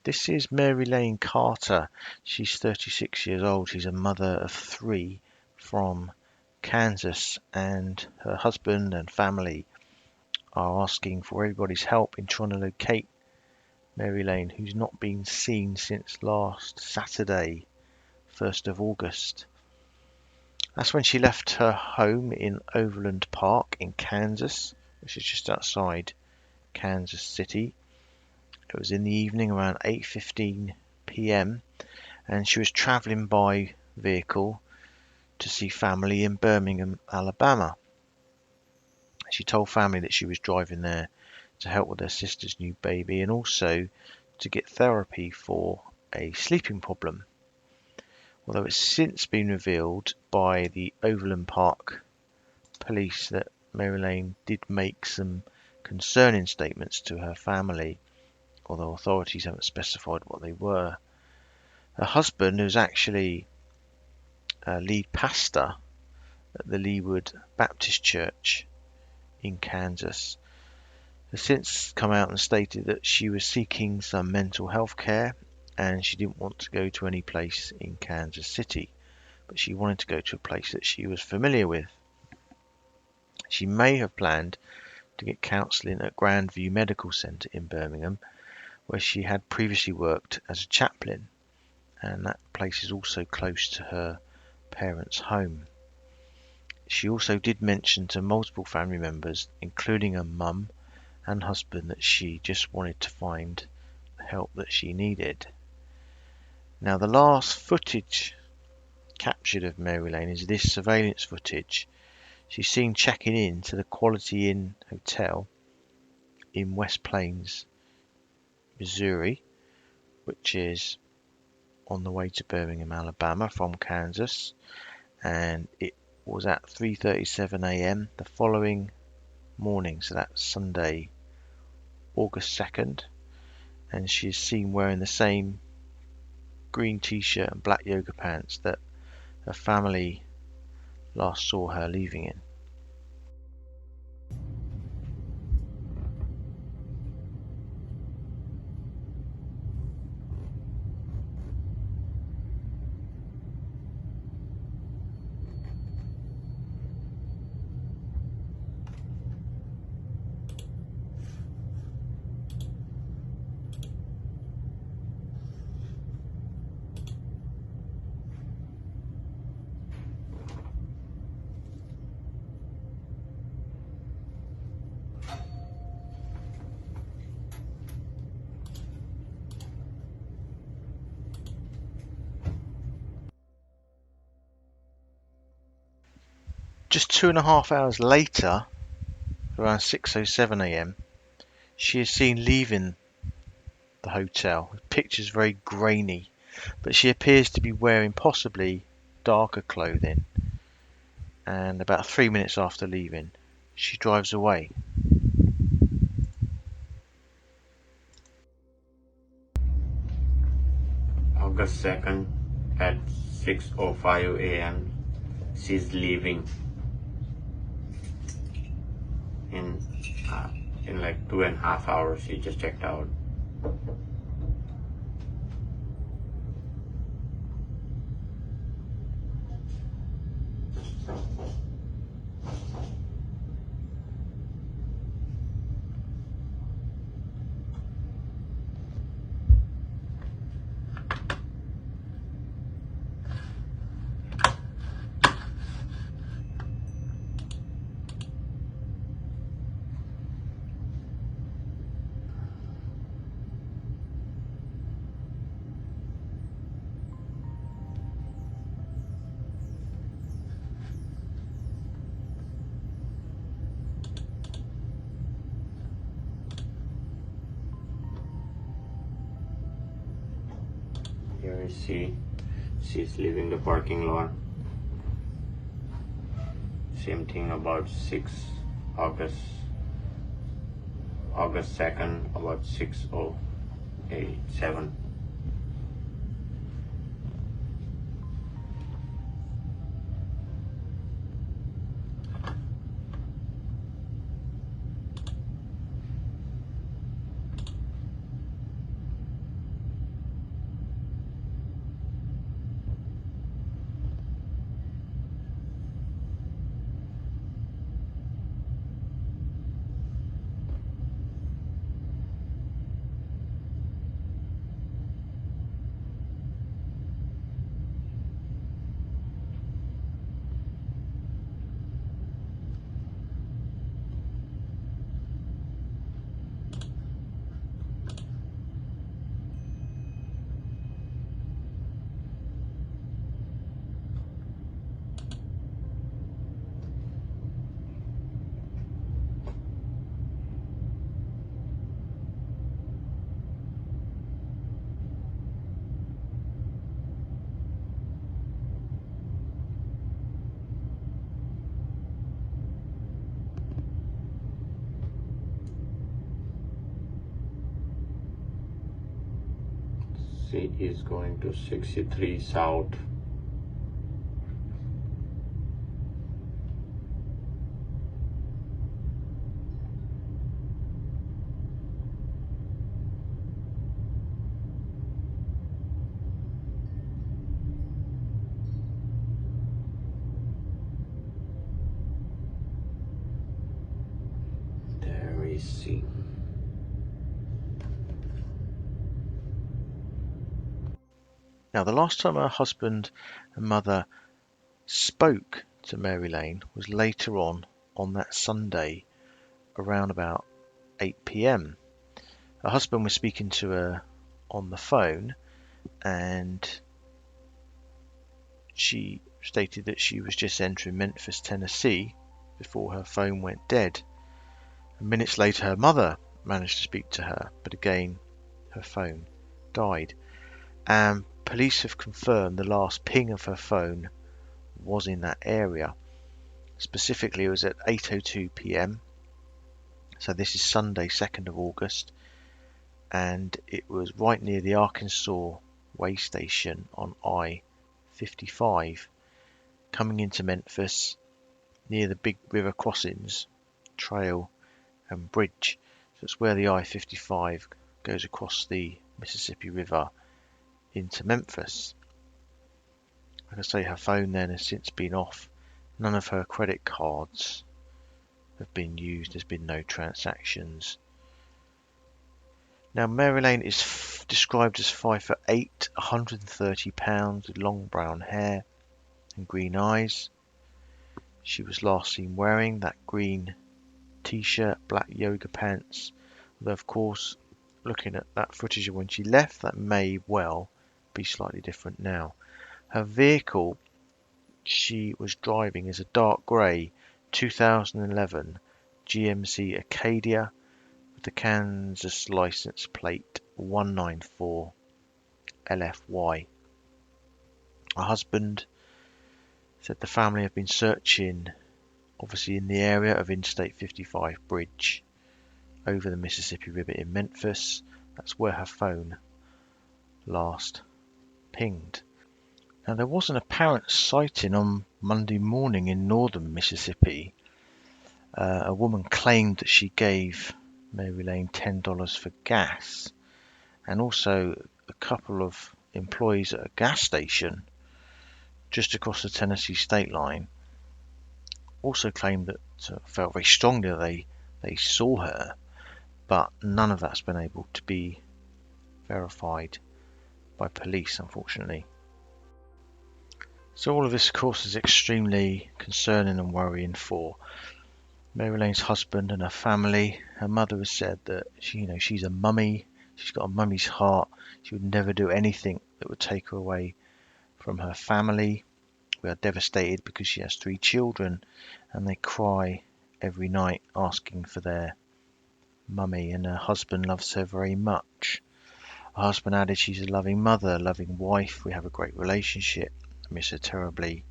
This is Marilane Carter. She's 36 years old. She's a mother of three from Kansas, and her husband and family are asking for everybody's help in trying to locate Marilane, who's not been seen since last Saturday, 1st of August. That's when she left her home in Overland Park in Kansas, which is just outside Kansas City. It was in the evening around 8:15 p.m. and she was traveling by vehicle to see family in Birmingham, Alabama. She told family that she was driving there to help with her sister's new baby and also to get therapy for a sleeping problem. Although it's since been revealed by the Overland Park police that Marilane did make some concerning statements to her family, although authorities haven't specified what they were. Her husband, who's actually a lead pastor at the Leewood Baptist Church in Kansas, has since come out and stated that she was seeking some mental health care and she didn't want to go to any place in Kansas City, but she wanted to go to a place that she was familiar with. She may have planned to get counselling at Grandview Medical Centre in Birmingham, where she had previously worked as a chaplain, and that place is also close to her parents' home. She also did mention to multiple family members, including her mum and husband, that she just wanted to find the help that she needed. Now, the last footage captured of Marilane is this surveillance footage. She's seen checking in to the Quality Inn Hotel in West Plains, Missouri, which is on the way to Birmingham, Alabama from Kansas, and it was at 3:37 a.m. the following morning, so that's Sunday, August 2nd, and she is seen wearing the same green t-shirt and black yoga pants that her family last saw her leaving in. Just 2.5 hours later, around 6:07 a.m, she is seen leaving the hotel. The picture's very grainy, but she appears to be wearing possibly darker clothing. And about 3 minutes after leaving, she drives away. August 2nd at 6:05 a.m. she's leaving in like 2.5 hours. She just checked out. Here is she's leaving the parking lot. Same thing about August 2nd, about 6:07. She is going to 63 South. There is she. Now, the last time her husband and mother spoke to Marilane was later on that Sunday around about 8 p.m. Her husband was speaking to her on the phone, and she stated that she was just entering Memphis, Tennessee before her phone went dead. And minutes later, her mother managed to speak to her, but again, her phone died. And police have confirmed the last ping of her phone was in that area. Specifically, it was at 8:02 p.m. So this is Sunday, 2nd of August, and it was right near the Arkansas way station on I-55, coming into Memphis, near the big river crossings, trail and bridge. So it's where the I-55 goes across the Mississippi River into Memphis. Like I say, her phone then has since been off. None of her credit cards have been used. There's been no transactions. Now, Marilane is described as 5'8", 130 pounds, with long brown hair and green eyes. She was last seen wearing that green t-shirt, black yoga pants. Although, of course, looking at that footage of when she left, that may well be slightly different now. Her vehicle she was driving is a dark grey 2011 GMC Acadia with the Kansas license plate 194 LFY. Her husband said the family have been searching, obviously in the area of Interstate 55 bridge over the Mississippi River in Memphis. That's where her phone last pinged. Now, there was an apparent sighting on Monday morning in northern Mississippi. A woman claimed that she gave Marilane $10 for gas, and also a couple of employees at a gas station just across the Tennessee state line also claimed that felt very strongly that they saw her, but none of that's been able to be verified by police, unfortunately. So all of this, of course, is extremely concerning and worrying for Marilane's husband and her family. Her mother has said that she's a mummy. She's got a mummy's heart. She would never do anything that would take her away from her family. We are devastated because she has 3 children and they cry every night asking for their mummy, and her husband loves her very much. Her husband added, she's a loving mother, a loving wife. We have a great relationship. I miss her terribly.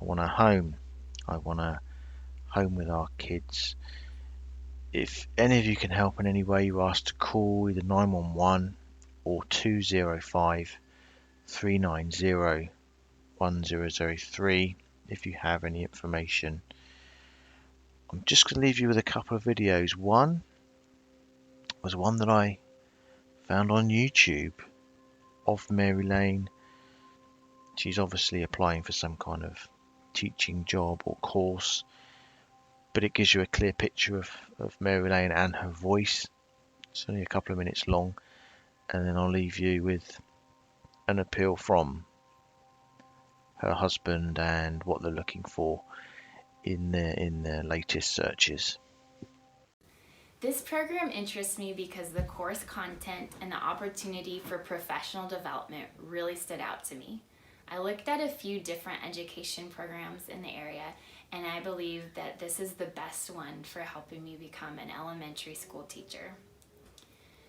I want her home. I want her home with our kids. If any of you can help in any way, you're asked to call either 911 or 205 390 1003 if you have any information. I'm just going to leave you with a couple of videos. One was one that I found on YouTube of Marilane. She's obviously applying for some kind of teaching job or course, but it gives you a clear picture of Marilane and her voice. It's only a couple of minutes long, and then I'll leave you with an appeal from her husband and what they're looking for in their latest searches. This program interests me because the course content and the opportunity for professional development really stood out to me. I looked at a few different education programs in the area, and I believe that this is the best one for helping me become an elementary school teacher.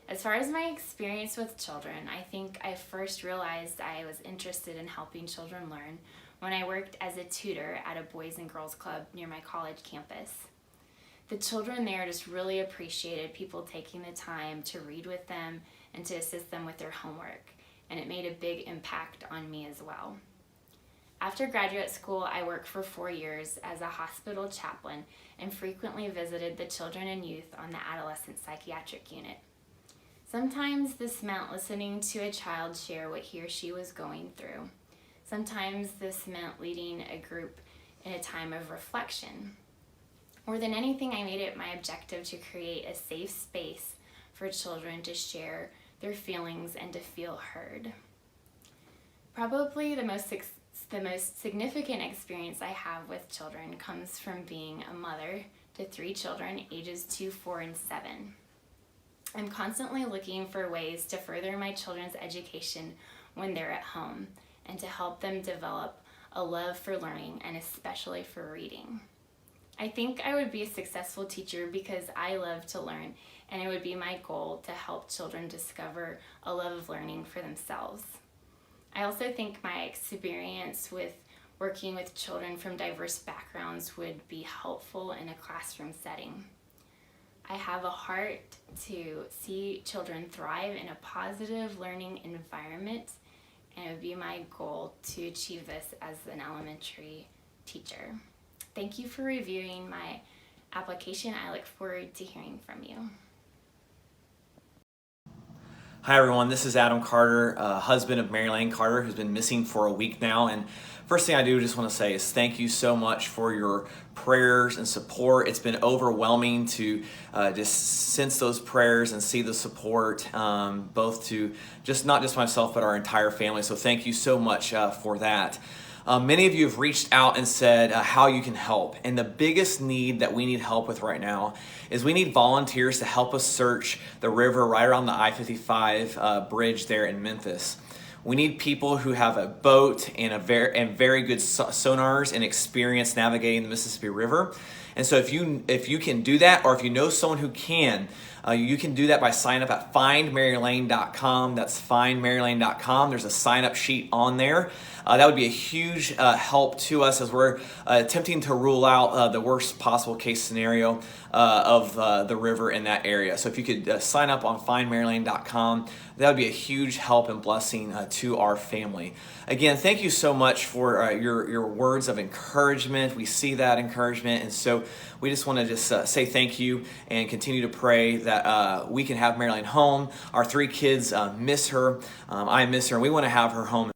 As far as my experience with children, I think I first realized I was interested in helping children learn when I worked as a tutor at a Boys and Girls Club near my college campus. The children there just really appreciated people taking the time to read with them and to assist them with their homework. and it made a big impact on me as well. After graduate school, I worked for 4 years as a hospital chaplain and frequently visited the children and youth on the adolescent psychiatric unit. Sometimes this meant listening to a child share what he or she was going through. Sometimes this meant leading a group in a time of reflection. More than anything, I made it my objective to create a safe space for children to share their feelings and to feel heard. Probably the most significant experience I have with children comes from being a mother to 3 children, ages 2, 4, and 7. I'm constantly looking for ways to further my children's education when they're at home and to help them develop a love for learning and especially for reading. I think I would be a successful teacher because I love to learn, and it would be my goal to help children discover a love of learning for themselves. I also think my experience with working with children from diverse backgrounds would be helpful in a classroom setting. I have a heart to see children thrive in a positive learning environment, and it would be my goal to achieve this as an elementary teacher. Thank you for reviewing my application. I look forward to hearing from you. Hi everyone, this is Adam Carter, husband of Marilane Carter, who's been missing for a week now. And first thing I do just want to say is thank you so much for your prayers and support. It's been overwhelming to just sense those prayers and see the support, both to not just myself, but our entire family. So thank you so much for that. Many of you have reached out and said how you can help. And the biggest need that we need help with right now is we need volunteers to help us search the river right around the I-55 bridge there in Memphis. We need people who have a boat and very good sonars and experience navigating the Mississippi River. And so if you can do that, or if you know someone who can, you can do that by signing up at findmarilane.com. That's findmarilane.com. There's a sign-up sheet on there. That would be a huge help to us as we're attempting to rule out the worst possible case scenario of the river in that area. So if you could sign up on findmarilane.com, that would be a huge help and blessing to our family. Again, thank you so much for your words of encouragement. We see that encouragement, and so we just want to say thank you and continue to pray that we can have Marilane home. Our 3 kids miss her. I miss her, and we want to have her home